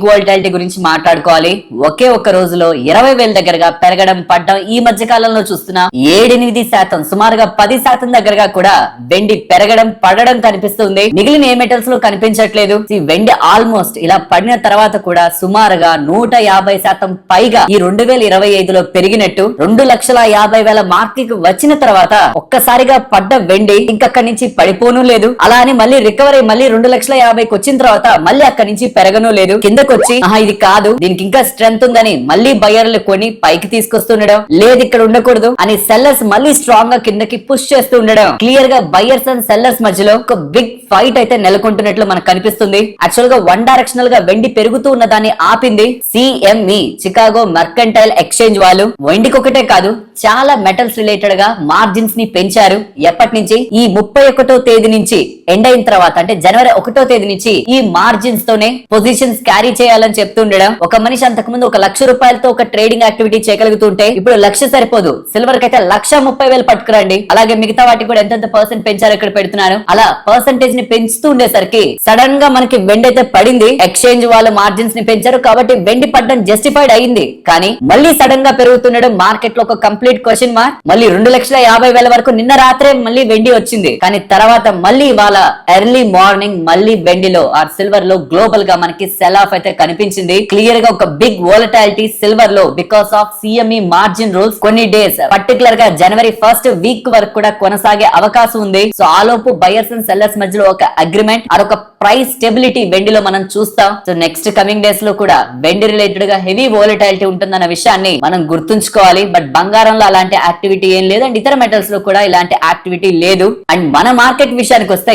Big volatility గురించి మాట్లాడుకోవాలి. ఒకే ఒక్క రోజులో 20,000 దగ్గరగా పెరగడం పడ్డం ఈ మధ్య కాలంలో చూస్తున్నా 7-8% సుమారుగా 10% దగ్గరగా కూడా వెండి పెరగడం పడడం కనిపిస్తుంది. మిగిలిన ఏ మెటల్స్ లో కనిపించట్లేదు. ఈ వెండి ఆల్మోస్ట్ ఇలా పడిన తర్వాత కూడా సుమారుగా 150% పైగా ఈ 2025లో పెరిగినట్టు 2,50,000 మార్క్ కి వచ్చిన తర్వాత ఒక్కసారిగా పడ్డ వెండి ఇంకక్కడి నుంచి పడిపోను లేదు. అలా అని మళ్ళీ రికవరీ మళ్ళీ 2,50,000కి వచ్చిన తర్వాత మళ్ళీ అక్కడి నుంచి పెరగను లేదు. కిందకొచ్చి ఇది కాదు, దీనికి ఇంకా స్ట్రెంత్ ఉందని మళ్ళీ బయర్లు కొని పైకి తీసుకొస్తుండడం, లేదు ఇక్కడ ఉండకూడదు అని సెల్లర్స్ మళ్ళీ స్ట్రాంగ్ గా కిందకి పుష్ చేస్తూ ఉండడం, క్లియర్ గా బయర్స్ అండ్ సెల్లర్స్ మధ్యలో ఒక బిగ్ ఫైట్ అయితే నెలకొంటున్నట్లు మనకు కనిపిస్తుంది. యాక్చువల్ గా వన్ డైరెక్షనల్ గా వెండి పెరుగుతూ ఉన్న దాన్ని ఆపింది CME చికాగో మర్కంటైల్ ఎక్స్చేంజ్ వాళ్ళు. వెండికి ఒకటే కాదు, చాలా మెటల్స్ రిలేటెడ్ గా మార్జిన్స్ ని పెంచారు. ఎప్పటి నుంచి? ఈ 31వ తేదీ నుంచి ఎండ్ అయిన తర్వాత, అంటే జనవరి 1వ తేదీ నుంచి ఈ మార్జిన్స్ తోనే పొజిషన్స్ క్యారీ చేయాలని చెప్తుండడం. ఒక మనిషి అంతకు ముందు 1,00,000 రూపాయలతో ఒక ట్రేడింగ్ యాక్టివిటీ చేయగలుగుతుంటే ఇప్పుడు 1,00,000 సరిపోదు, సిల్వర్ కి అయితే 1,30,000 పట్టుకురండి. అలాగే మిగతా వాటికి కూడా ఎంతెంత పర్సెంట్ పెంచారు ఇక్కడ పెడుతున్నారు. అలా పర్సెంటేజ్ ని పెంచుతూ ఉండేసరికి సడన్ గా మనకి వెండి అయితే పడింది. ఎక్స్చేంజ్ వాళ్ళు మార్జిన్స్ ని పెంచారు కాబట్టి వెండి పడడం జస్టిఫైడ్ అయింది. కానీ మళ్ళీ సడన్ గా పెరుగుతుండడం మార్కెట్ లో ఒక కంప్లీట్ క్వశ్చన్ మార్క్. మళ్ళీ 2,50,000 వరకు నిన్న రాత్రే మళ్ళీ వెండి వచ్చింది. కానీ తర్వాత మళ్ళీ ఇవాళ ఎర్లీ మార్నింగ్ మళ్ళీ వెండిలో ఆర్ సిల్వర్ లో గ్లోబల్ గా మనకి సెల్ ఆఫ్ అయితే కనిపించింది. క్లియర్ గా ఒక బిగ్ వోలటాలిటీ సిల్వర్ లో because of CME margin rules కొన్ని డేస్ పర్టికులర్ గా జనవరి 1st వీక్ వరకు కూడా కొనసాగే అవకాశం ఉంది. సో ఆలోపు బయర్స్ అండ్ సెల్లర్స్ మధ్యలో ఒక అగ్రిమెంట్ ఆర్ ఒక ప్రైస్ స్టెబిలిటీ వెండిలో మనం చూస్తాం. సో నెక్స్ట్ కమింగ్ డేస్ లో కూడా వెండి రిలేటెడ్ గా హెవీ వోలటాలిటీ ఉంటుందన్న విషయాన్ని మనం గుర్తుంచుకోవాలి. బట్ బంగారంలో అలాంటి యాక్టివిటీ ఏం లేదు, అండ్ ఇతర మెటల్స్ లో కూడా ఇలాంటి యాక్టివిటీ లేదు. అండ్ మన మార్కెట్ విషయానికి వస్తే